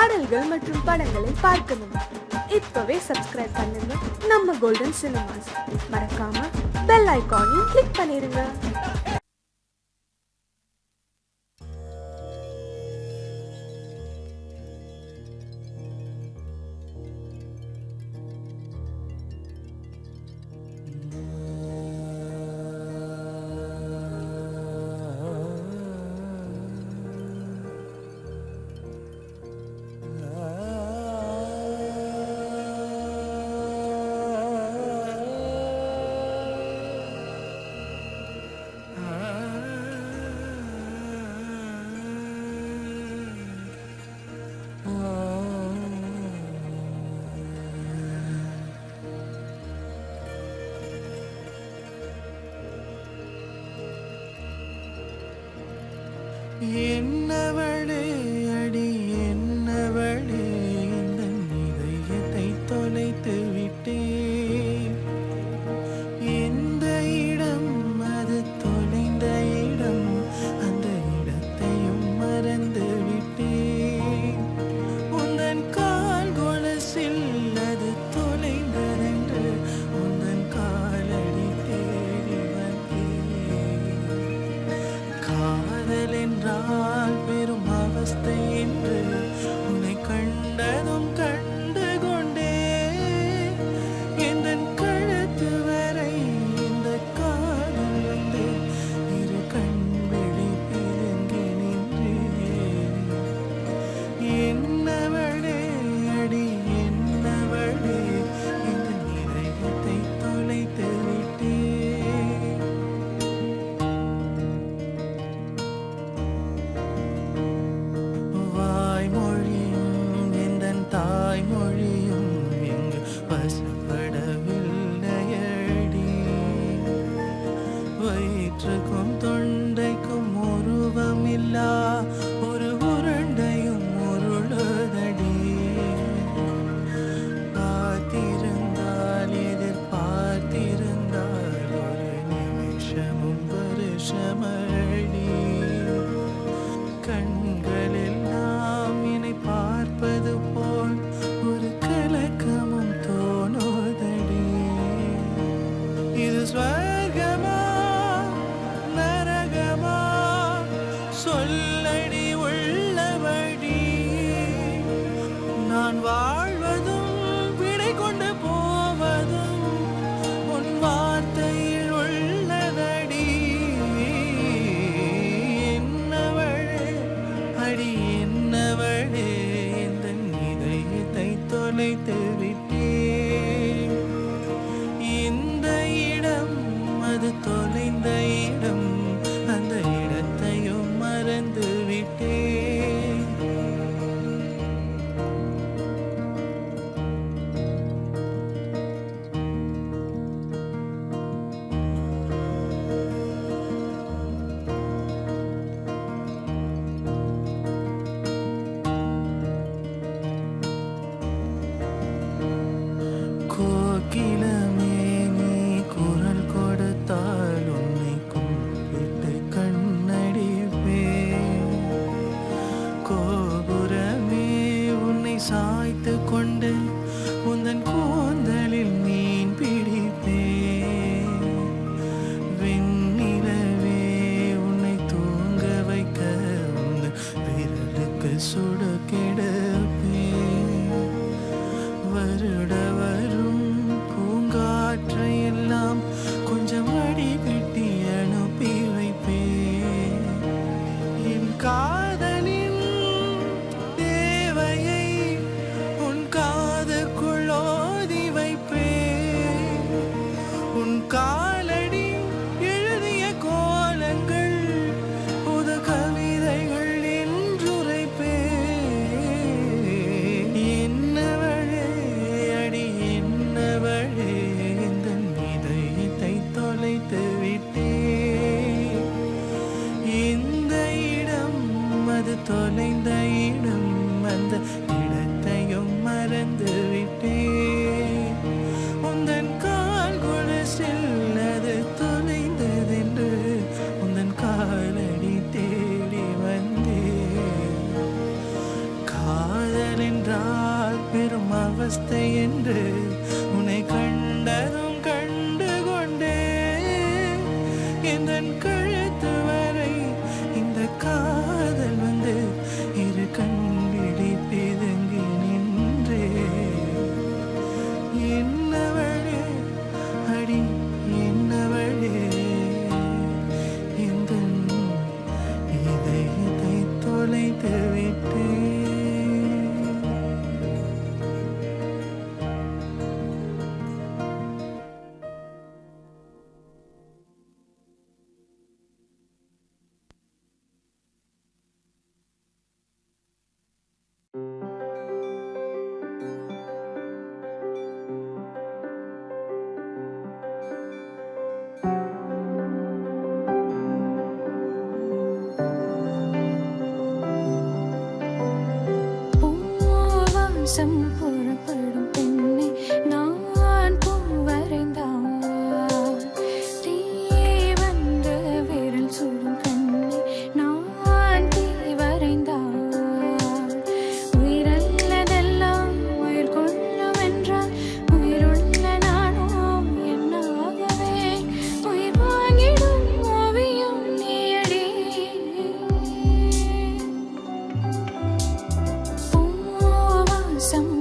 பாடல்கள் மற்றும் படங்களை பார்க்கணுமா? இப்பவே சப்ஸ்கிரைப் பண்ணுங்க நம்ம கோல்டன் சினிமாஸ். மறக்காம பெல் ஐகானையும் கிளிக் பண்ணிருங்க. என்னவளே அடி என்னவளே இந்த இதயத்தை தொலைத்து விட்டேன். எந்த இடம் அது தொலைந்த இடம், அந்த இடத்தையும் மறந்து விட்டேன். உந்தன் கால் கொலசில் அது தொலைந்ததென்று உந்தன் காலடி தேடி வந்தேன். காதல் என்றால் பெரும் அவஸ்தை என்று உன்னை கண்டதும் கண்டு கொண்டே. எந்தன் கழுத்து வரை இந்த காதல் வந்து இரு கண்விழி பிறங்கி நின்றேன். என்னவளே அடி என்னவளே இந்த இதயத்தை தொலைத்து விட்டேன். வாய்மொழியும் எந்தன் தாய்மொழியும் இங்கு வசப்படவில்லையடி. வயிற்றுக்கும் தொண்டைக்கும் உருவமில்லா ஒரு உருண்டையும் உருளுதடி. பார்த்திருந்தால் எதிர்பார்த்திருந்தால் ஒரு நிமிஷமும் வருஷமடி. கண்களெல்லாம் என்னை பார்ப்பது போல் ஒரு கலக்கமும் தோணுதடி. இது ஸ்வர்கமா நரகமா சொல்லடி உள்ளபடி. நான் வாழ்வதும் விடை கொண்டு போவதும் உன் வார்த்தையில் உள்ளதடி. என்னவளே அடி என்னவளே இந்த இதயத்தை தொலைத்து விட்டேன். இந்த இடம் அது தொலைந்த இடம், அந்த இடத்தையும் மறந்து விட்டேன். கோகிலமே நீ குரல் கொடுத்தால் உன்னை கும்பிட்டு கண்ணடிப்பேன். கோபுரமே உன்னை சாய்த்து கொண்டு உந்தன் கூந்தலில் மீன் பிடிப்பேன். வெண்ணிலவே உன்னை தூங்க வைக்க உந்தன் விரலுக்கு சுடு கெடுப்பேன். வருட வரும் பூங்காற்றை எல்லாம் கொஞ்சம் வடிகட்டி அனுப்பி வைப்பேன். என் காதலின் தேவையை உன் காதுக்குள் ஓதி வைப்பேன். உன் காலடி எழுதிய கோலங்கள் புது கவிதைகள் என்றுரைப்பேன். என்னவளே அடி என்னவளே இந்த இதயத்தை தொலைத்து விட்டேன். இந்த இடம் அது தொலைந்த இடம், அந்த இடத்தையும் மறந்து விட்டேன். உந்தன் கால் கொலசில் அது தொலைந்ததென்று உந்தன் காலடி தேடி வந்தேன். காதல் அவஸ்தை என்று உன்னை கண்டதும் கண்டு கொண்டே எந்த கழுத்து வரை இந்த காதல் வந்து இரு கண்பிடி பிதுங்கி நின்றே என்னவளே அடி என்னவளே இந்த இதயத்தை தொலைத்து விட்டேன். பூவாசம் புறப்படும் பெண்ணை நான் பூ வரைந்தாள். தீ வந்து விரல் சுடும் கண்ணை நான் தீ வரைந்தாள். உயிரல்லதெல்லாம் உயிர் கொள்ளும் என்றால் உயிருள்ள நானோ என்னாகவே உயிர் வாங்கிடும் ஓவியம் நீயடி. பூவாசம்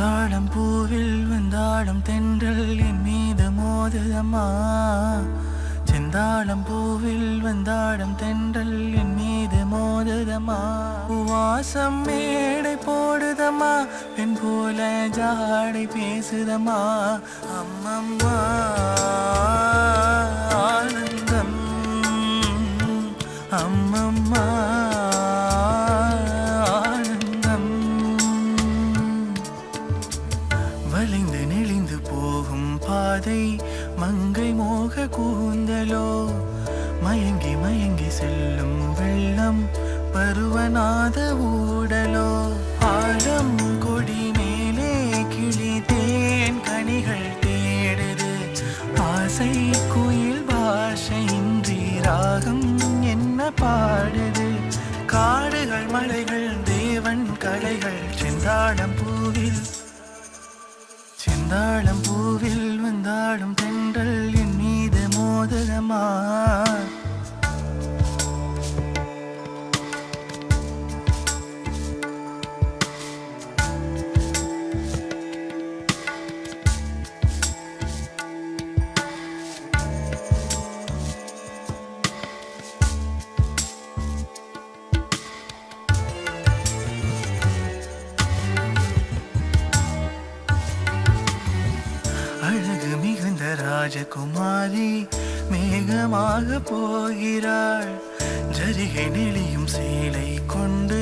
செந்தாழம் பூவில் வந்தாடும் தென்றல் என் மீது மோதுதம்மா. செந்தாழம் பூவில் வந்தாடும் தென்றல் என் மீது மோதுதம்மா. வாசம் மேடை போடுதம்மா, பெண் போல ஜாடை பேசுதம்மா. அம்மம்மா ஆனந்தம், அம்மம்மா ஆனந்தம். வளைந்து நெளிந்து போகும் பாதை மங்கை மோக கூந்தலோ, மயங்கி மயங்கி செல்லும் வெள்ளம் பருவநாத ஊடலோ. ஆழம் கொடி மேலே கிளி தேன் கனிகள் தேடுது, ஆசை குயில் பாஷையின்றி ராகம் என்ன பாடுது. காடுகள் மலைகள் தேவன் கலைகள் செந்தாழம் பூவில், செந்தாழம் பூவில் வந்தாடும் தென்றல் என் மீது மோதுதம்மா. அழகு மிகுந்த ராஜகுமாரி மேகமாக போகிறாள். ஜரிகை நெளியும் சேலை கொண்டு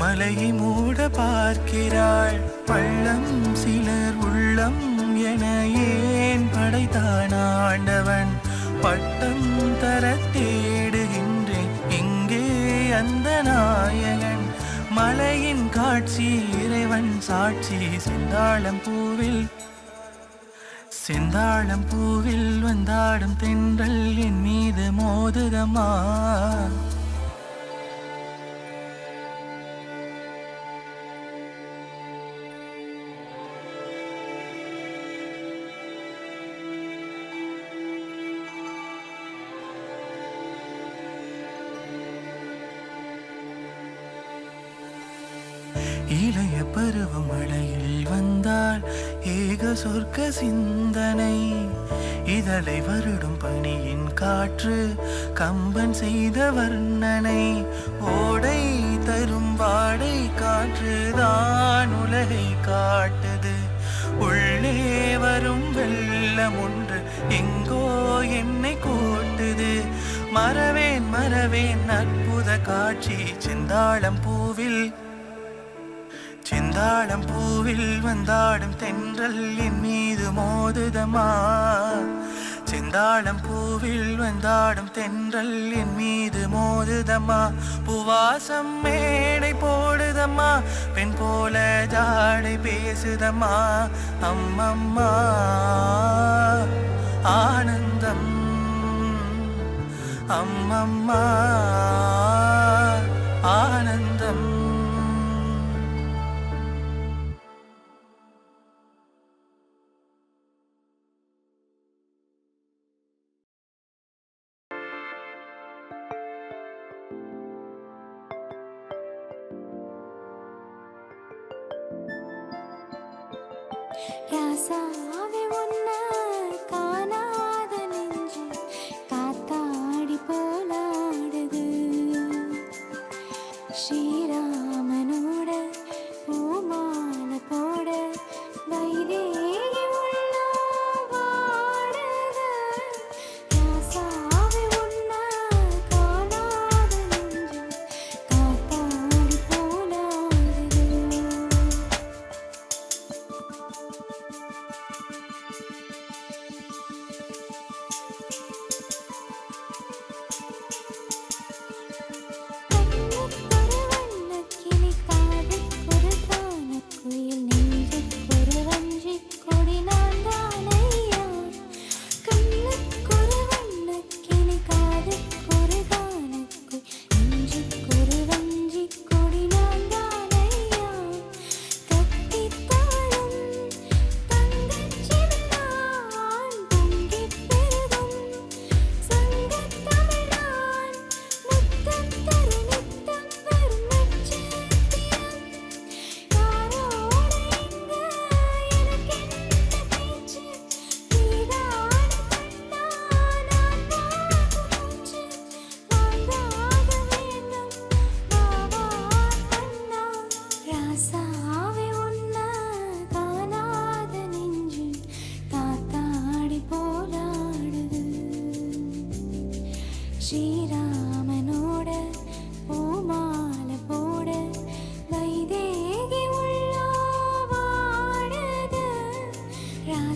மலையை மூட பார்க்கிறாள். பள்ளம் சிலர் உள்ளம் என ஏன் படைத்தான் ஆண்டவன், பட்டம் தர தேடுகின்றேன் இங்கே அந்த நாயகன். மலையின் காட்சி இறைவன் சாட்சி, செந்தாழம் பூவில், செந்தாழம் பூவில் வந்தாடும் தென்றல் என் மீது மோதுதம்மா. இளைய பருவம் மழையில் வந்தால் ஏக சொர்க்க சிந்தனை. இதழை வருடும் பனியின் காற்று கம்பன் செய்த வர்ணனை. ஓடை தரும் வாடை காற்றுதான் உலகை காட்டுது. உள்ளே வரும் வெள்ளம் ஒன்று எங்கோ என்னை கூட்டுது. மறவேன் மறவேன் அற்புத காட்சி செந்தாழம் பூவில், செந்தாழம் பூவில் வந்தாடும் தென்றல் என் மீது மோதுதம்மா. செந்தாழம் பூவில் வந்தாடும் தென்றல் என் மீது மோதுதம்மா. பூவாசம் மேடை போடுதம்மா, பெண் போல ஜாடை பேசுதம்மா. அம்மம்மா ஆனந்தம், அம்மம்மா ஆனந்தம். ராசாவே உன்னை காணாத நெஞ்சு காத்தாடி போலாடுது. ஸ்ரீராமனோட பூமால போட வைதேகி உள்ளோ வாடுது. ராசாவே உன்னை காணாத நெஞ்சு காத்தாடி போலாடுது.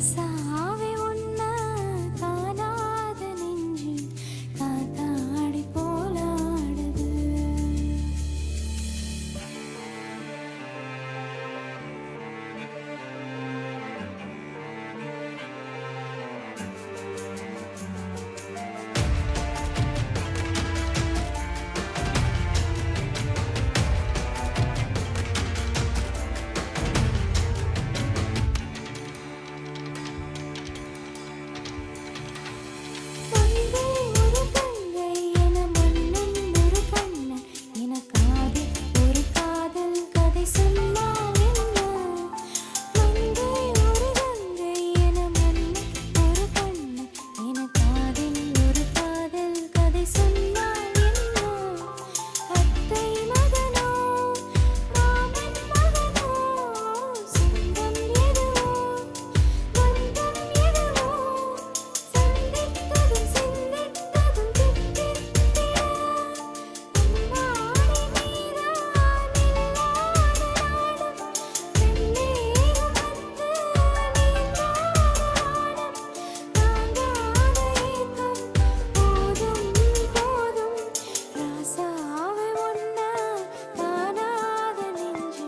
ராசாவே உன்ன காணாத நெஞ்சு காத்தாடி போலாடுது. மங்கை ஒரு கங்கை என மன்னன் ஒரு கண்ணன் என காதில் ஒரு காதல் கதை சொன்னால் என்ன? மங்கை ஒரு கங்கை என மன்னன் ஒரு கண்ணன் என காதில் ஒரு காதல் கதை சொன்னால் என்ன? அத்தை மகனோ மாமன் மகனோ சொந்தம் எதுவோ பந்தம் எதுவோ சந்தித்ததும் சிந்தித்ததும் தித்தித்திட அம்மாடி நீதான் இல்லாத நாளும் வெள்ளேறும் வந்து நீங்காத வானம் தாங்காத ஏக்கம் போதும் போதும் ராசாவே உன்ன காணாத நெஞ்சு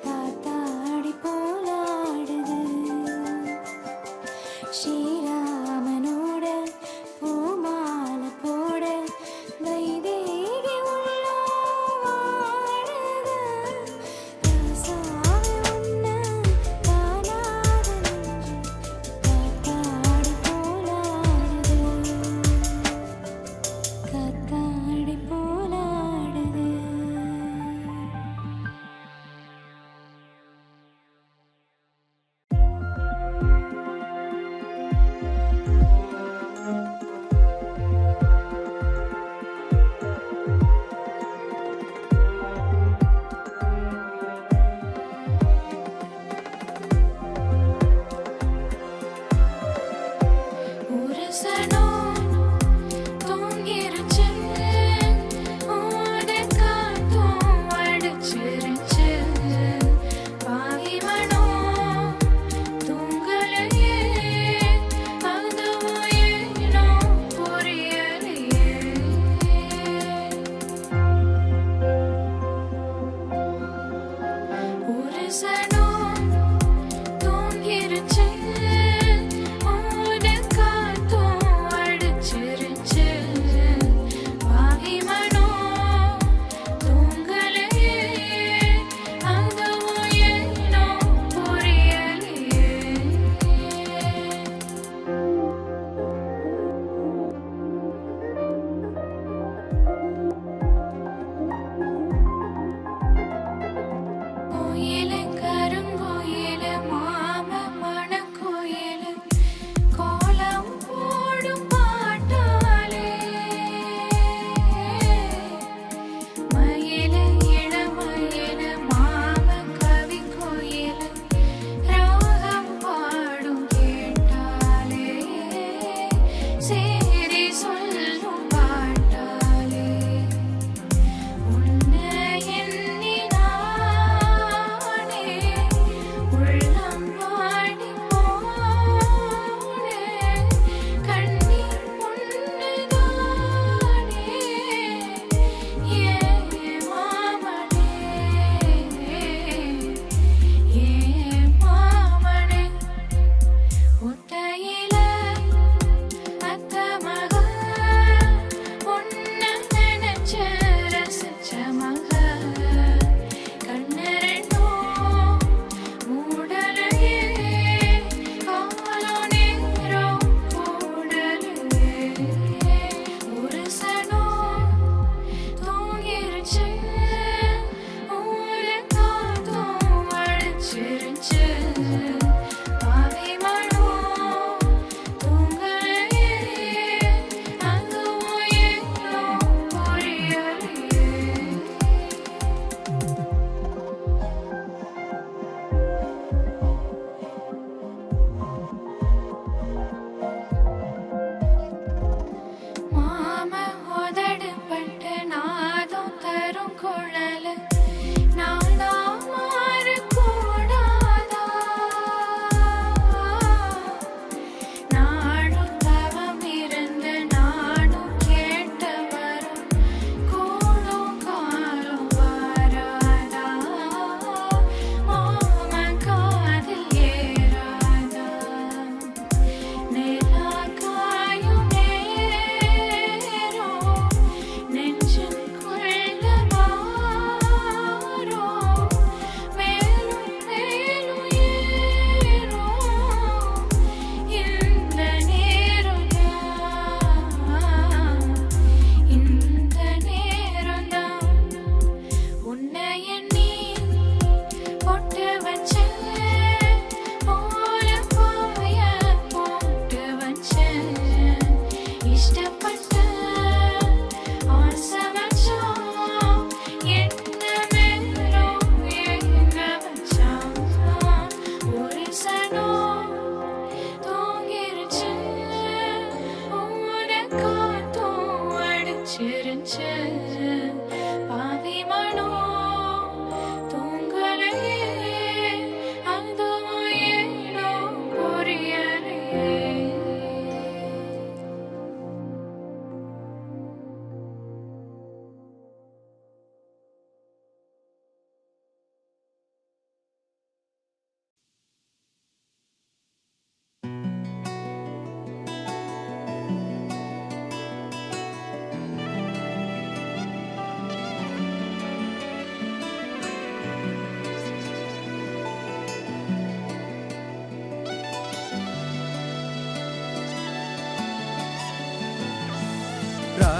காத்தாடி போலாடுது. ஸ்ரீராமனோட பூமாலை போட வைதேகி உள்ள வாழுது. ராசாவே உன்ன காணாத நெஞ்சு காத்தாடி போலாடுது. காத்தாடி போலாடுது.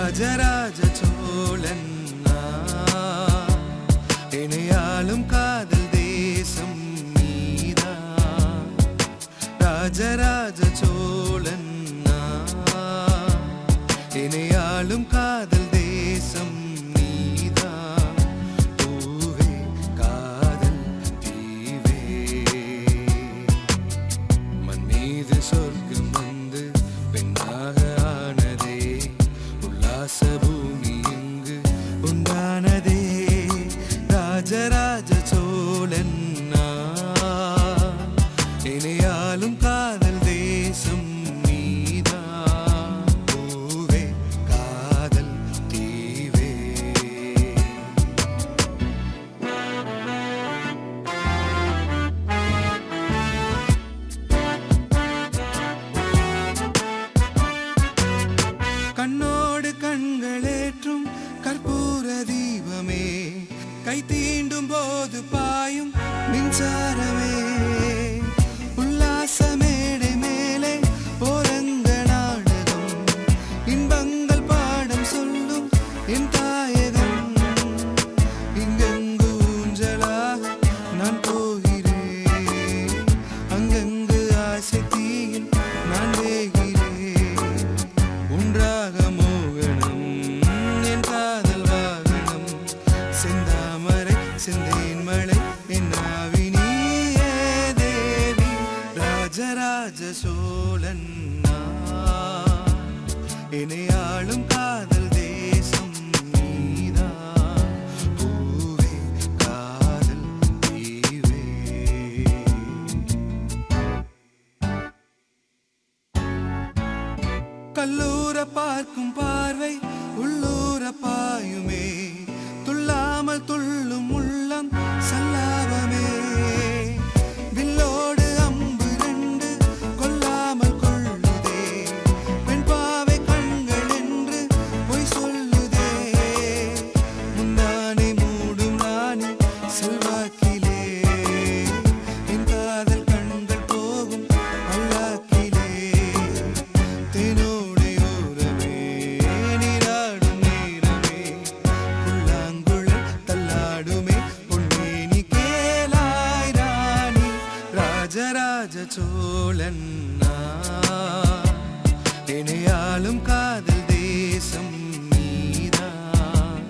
ராஜராஜ சோழன் நான். இணையாளும் காதல் தேசம் நீதான். ராஜராஜ சோழன் நான். இணையாளும் காதல் தேசம் நீதான். பூவே காதல் தீவே மண் மீது சொர்க்கம் வந்து பெண்ணாக ஆனதே. உல்லாச பூமி இங்கு உண்டானதே. ராஜராஜ சோழன் நான். இணையாளும் காதல் தேசம் நீதான். பூவே காதல் தீவே கண்ணோடு கண்களேற்றும் கற்பூர தீபமே. கை தீண்டும் போது பாயும் மின்சாரமே. உல்லாச மேடை மேலே ஓரங்க நாடகம். இன்பங்கள் பாடம் சொல்லும் என் தாயகம். இங்கங்கு ஊஞ்சலாக நான் போகிறேன். அங்கங்கு ஆசை தீயில் நான் வேகிறேன். ஒன்றாக மோகனம் என் காதல் வாகனம். செந்தாமரை செந்தேன் மழை என் ஆவினியே தேவி. ராஜராஜ சோழன் நான். இணையாளும் காதல் தேசம் நீதான். பூவே காதல் தீவே கல்லூர பார்க்கும் பார்வை உள்ளூர பாயுமே. துள்ளாமல் துள்ளும் உள்ளம் சல்லாபமே. வில்லோடு அம்பு ரெண்டு கொல்லாமல் கொள்ளுதே. பெண் பாவை கண்கள் என்று பொய் சொல்லுதே. முந்தானை மூடும் நானே செல்வாக்கிலே. என் காதல் கண்கள் போகும் அல்லாக்கிலே. தேனோடையோரமே நீராடும் நேரமே. புல்லாங்குழல் தள்ளாடுமே பொன்னேனி கேளாய் ராணி. ராஜராஜ சோழன் நான். இணையாளும் காதல் தேசம் நீதான்.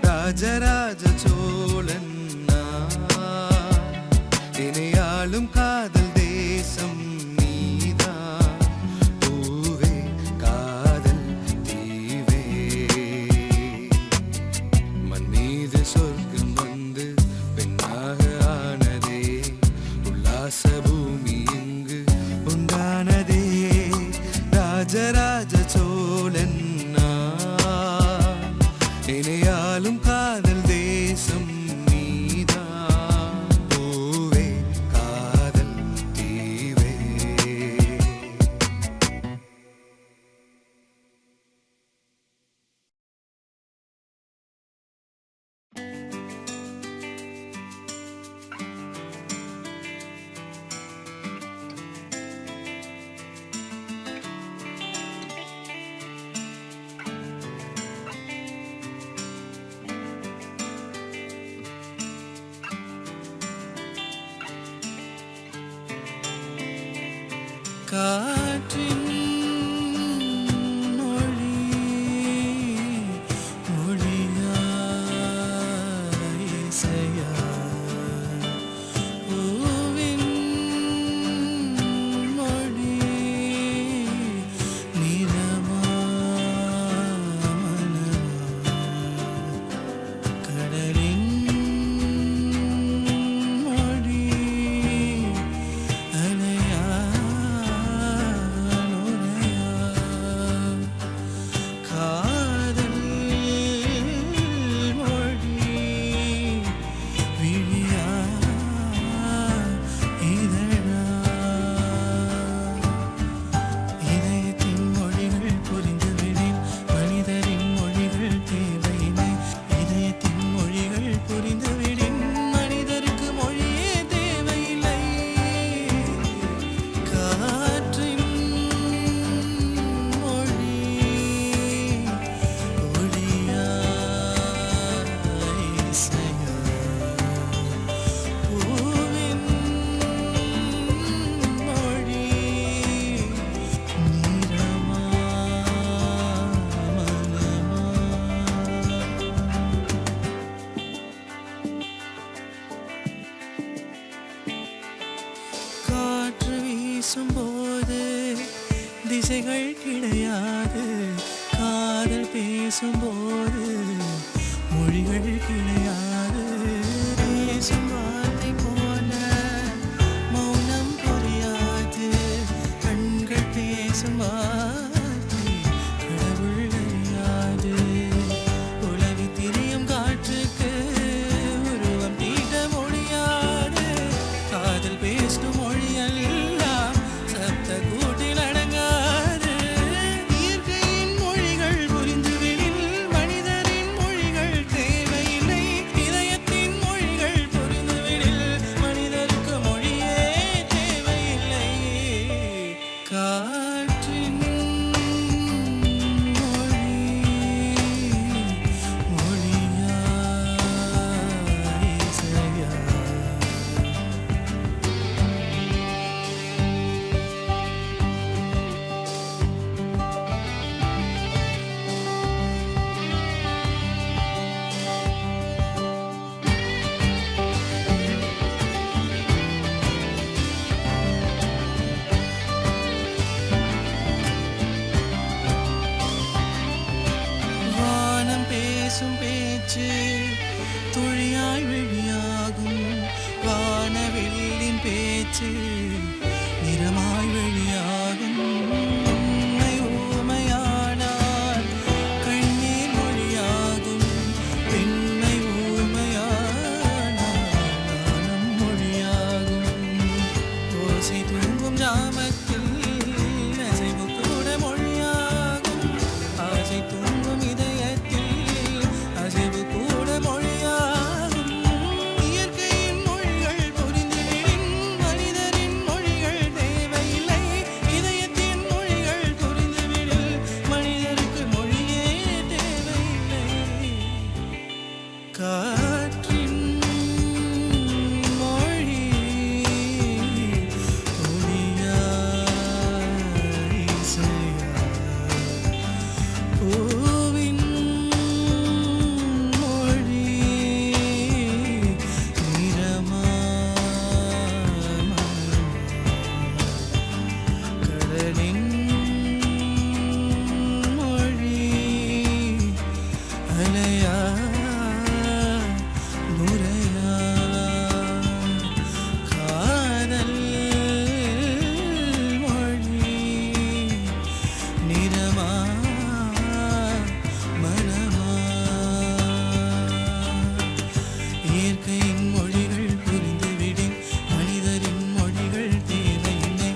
ராஜராஜ சோழன் நான். இணையாளும் காதல் தேசம் நீதான். பூவே காதல் தீவே மண் மீது சொர்க்கம் வந்து பெண்ணாக ஆனதே. உல்லாச பூமி இங்கு உண்டானதே. ராஜராஜ சோழன் நான். இணையாளும் காதல் தேசம் நீதான். பூவே காதல் தீவே காற்றின் மொழி மொழியாய் இசையாய். பூவின் மொழி நிறமாய் மனமாய். கடலின் மொழி அலையாய் பேசும்போது திசைகள் கிடையாது. காதல் பேசும்போது மொழிகள் கிடையாது. பேசும் வார்த்தை போல மௌனம் புரியாது. கண்கள் பேசும் வார்த்தை கடவுள் அறியாது. உலவி திரியும் காற்றுக்கு உருவம் தீட்ட முடியாது. காதல் பேசும் மொழியெல்லாம் சப்த கூட்டில் அடங்காது. இயற்கையின் மொழிகள் புரிந்துவிடில் மனிதரின் மொழிகள் தேவையில்லை. இதயத்தின் மொழிகள் புரிந்துவிடில் மனிதருக்கு மொழியே தேவையில்லை. காற்றின் மொழி மொழியா இசையா. வானம் பேசும் பேச்சு துளியாய் வெளியாகும். வானவெளியின் பேச்சு நிறமாய் வெளியாகும். உண்மை ஊமையானால் கண்ணீர் மொழியாகும். பெண்மை ஊமையானால் நாணம் மொழியாகும். ஓசை தூங்கும் ஜாமத்தில் அசைவு கூட மொழியாகும். ஆசை தூங்கும் இதயத்தில் அசைவு கூட மொழியாகும். இயற்கையின் மொழிகள் புரிந்துவிடின் மனிதரின் மொழிகள் தேவையில்லை. இதயத்தின் மொழிகள் புரிந்துவிடில் மனிதருக்கு மொழியே தேவையில்லை. காற்றின் மொழி ஒளியா இசையா. பூவின் மொழி நிறமா மனமா. கடலின் மொழி அலையா நுரையா. காதல் மொழி நிறமா மனமா. இயற்கையின் மொழிகள் புரிந்துவிடின் மனிதரின் மொழிகள் தேவையில்லை.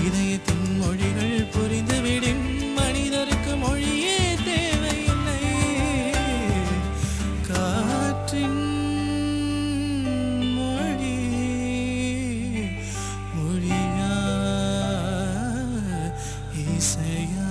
இதயத்தின் மொழிகள் புரிந்துவிடின் மனிதருக்கு மொழியே தேவையில்லை. காற்றின் மொழி மொழியா இசையா.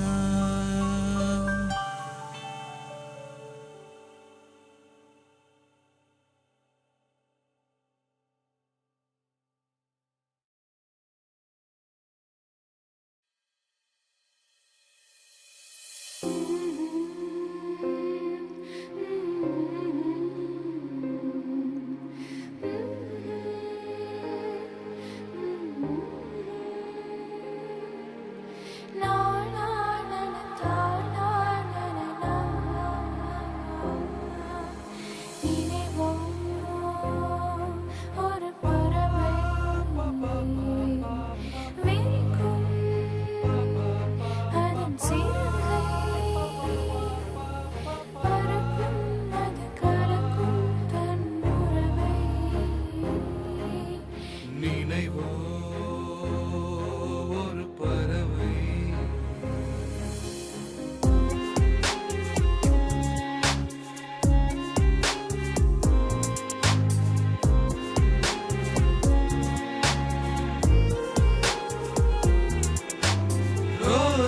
Na na na na na na na na na. நினைவும் ஒரு பறவை விரிக்கும் அதன் சிறகை. பறக்கும் அது கலக்கும் தன் உறவை. நினைவோ ஒரு பறவை.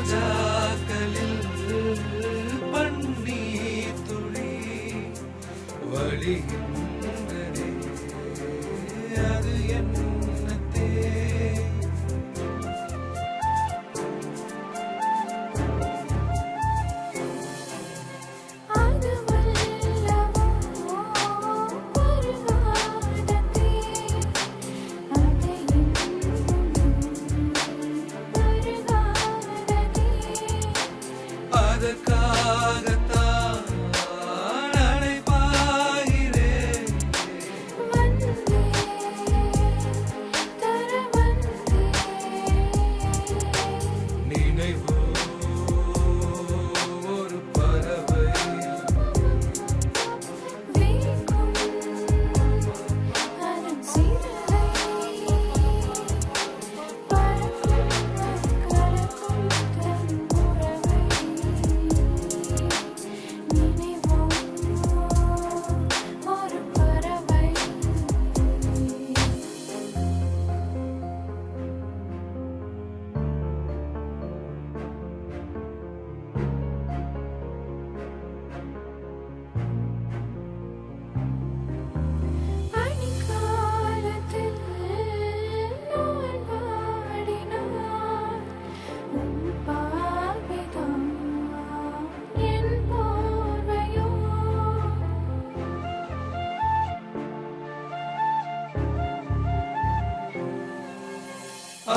ரோஜாக்களில் பன்னீர் துளி வழிகின்றதே. அது என்னத்தே அது வல்லவோ பருகாததே. அதை இன்னும்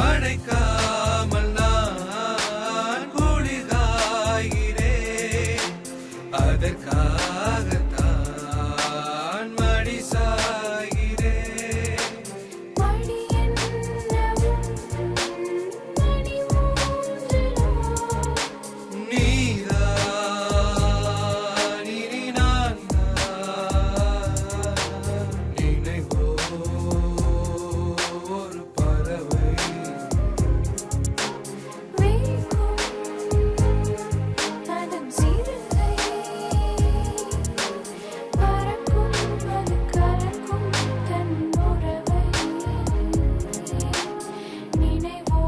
அணைக்காமல் நான் குளிர்காய்கிறேன். அதற்காகத்தான் மடி சாய்கிறேன். மடி என்னவும் மணி ஊஞ்சலோ நீதான் இனி நான் தான். நினைவோ ஒரு பறவை. வேகும் அதன் சிறகை பறக்கும் அது கலக்கும் தன் உறவை. நினைவோ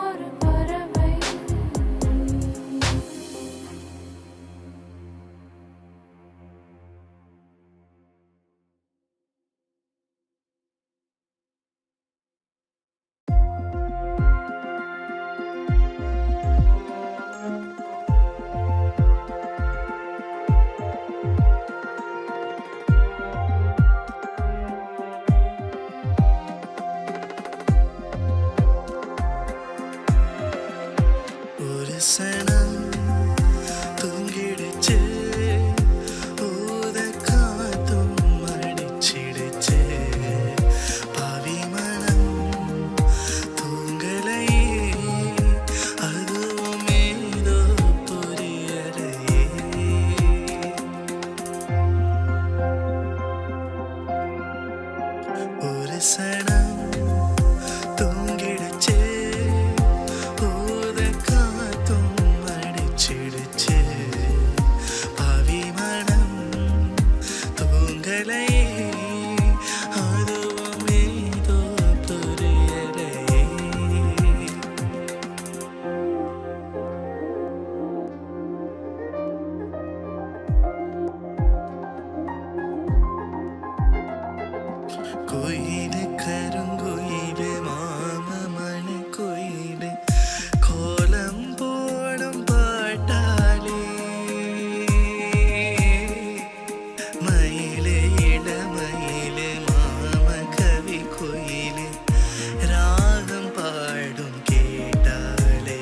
ஒரு பறவை. ஒரு சனம் தூங்கிடுச்சு, ஊத காத்தும் அடிச்சிடுச்சு. பாவி மனம் தூங்கலையே, அதுவும் ஏதோ புரியலையே. ஒரு சனம் தூங்கிடுச்சு, ஊத காத்தும் அடிச்சிடுச்சு. பாவி மனம் தூங்கலையே, அதுவும் ஏதோ புரியலையே. கோயிலு கருங்குயிலு மாமமண கோயிலு கோலம் போடும் பாட்டாளே. மயிலே இளமயிலே மாம கவி கோயிலு ராகம் பாடும் கேட்டாளே.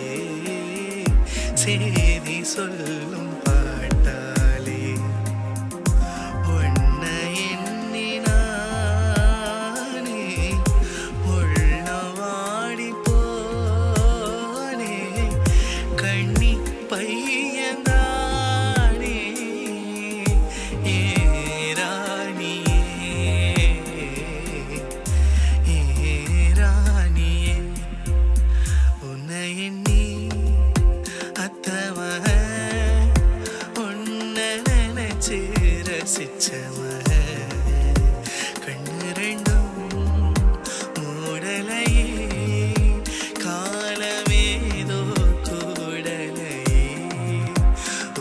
சேதி சொல்லும் பாட்டாளே. உன்னை எண்ணி நானே உள்ளவாடி போனே. கண்ணி பையன்தானே ஏ ராணியே, ஏ ராணியே. உன்னை எண்ணி அத்தமக உன்னை நினைச்சு ரசிச்சமக. கண்ணு ரெண்டும் மூடலையே, காலமேதோ கூடலையே.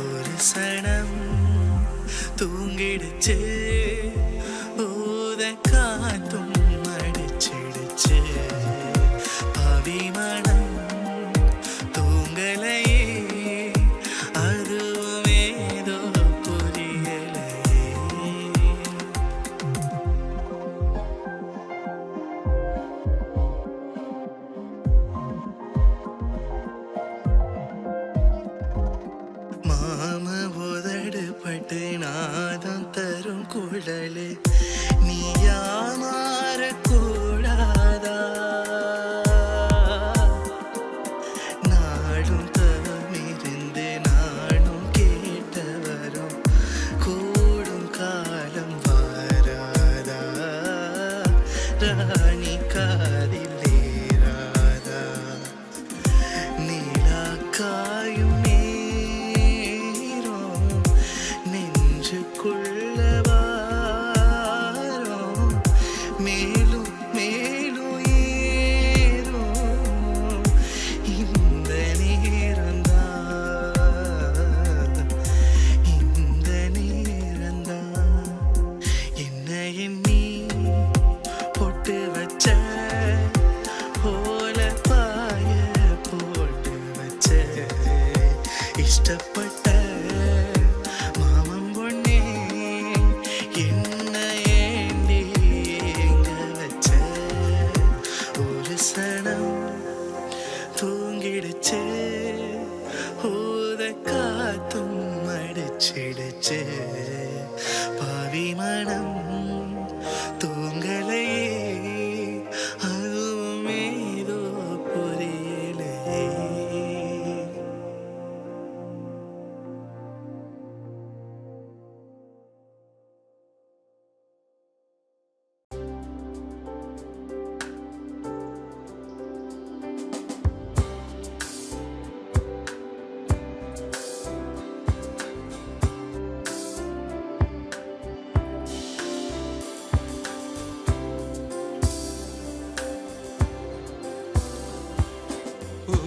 ஒரு சனம் தூங்கிடுச்சு, ஊத காத்தும் அடிச்சிடுச்சு. பாவி மனம் தூங்கலையே, அதுவும் ஏதோ புரியலையே. மாம உதடு பட்டு நாதம் தரும் குழலு நீயா மாறக்கூடாதா. நாடும் தவமிருந்து நானும் கேட்டவரும் கூடும் காலம் வாராதா. ராணி காதிலேராதா. நிலா காயும் நேரம் நெஞ்சுக்குள்ள வாரம். மேலும் மேலும் ஏறும் இந்த நேரந்தான், இந்த நேரந்தான். என்ன எண்ணி பொட்டு வச்ச போல பாய போட்டு வச்ச. இஷ்டப்பட்ட மாமன் பொண்ணே என்ன ஏண்டி எங்க வச்ச. வசனம் தூங்கிடுச்சு, ஊத காத்தும் அடிச்சிடுச்சு, பாவி மனம் தூங்கலையே, அதுவும் ஏதோ புரியலையே.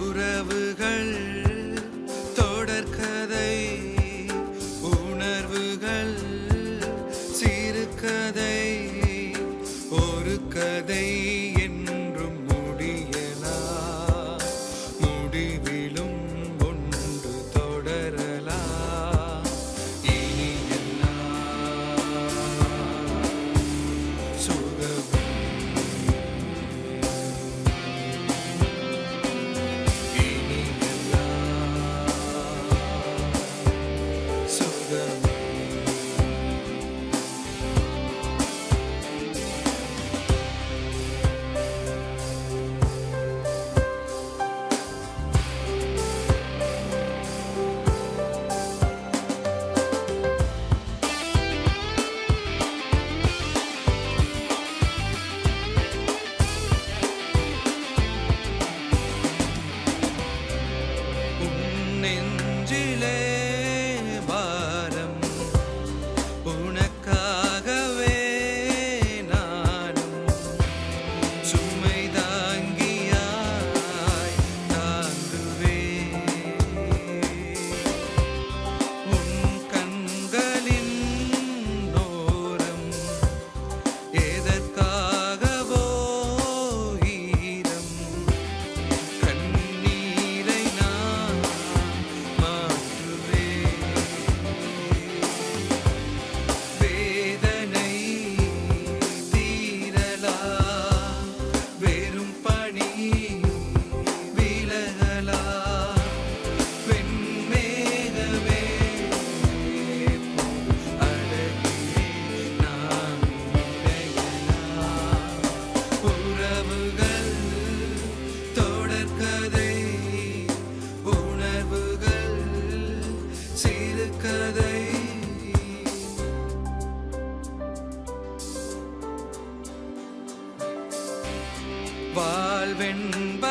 உறவுகள் தொடர்கதை, உணர்வுகள் சிறுகதை, ஒரு கதை என்றும் முடியலாம், முடிவிலும் ஒன்று தொடரலாம். இனி எல்லாம் சுகமே, இனி எல்லாம் சுகமே. உன் நெஞ்சிலே பாரம், உனக்காகவே நானும் சுமை தாங்கியாய் தாங்குவேன். உன் கண்களின் ஓரம் எதற்காகவோ ஈரம், கண்ணீரை நான் மாற்றுவேன். வேதனை தீரலாம், வெறும் பனி விலகலாம், வெண்மேகமே அழகிலே நாம் இணையலாம். உறவுகள் தொடர்கதை, உணர்வுகள் சிறுகதை. வாழ்வென்ப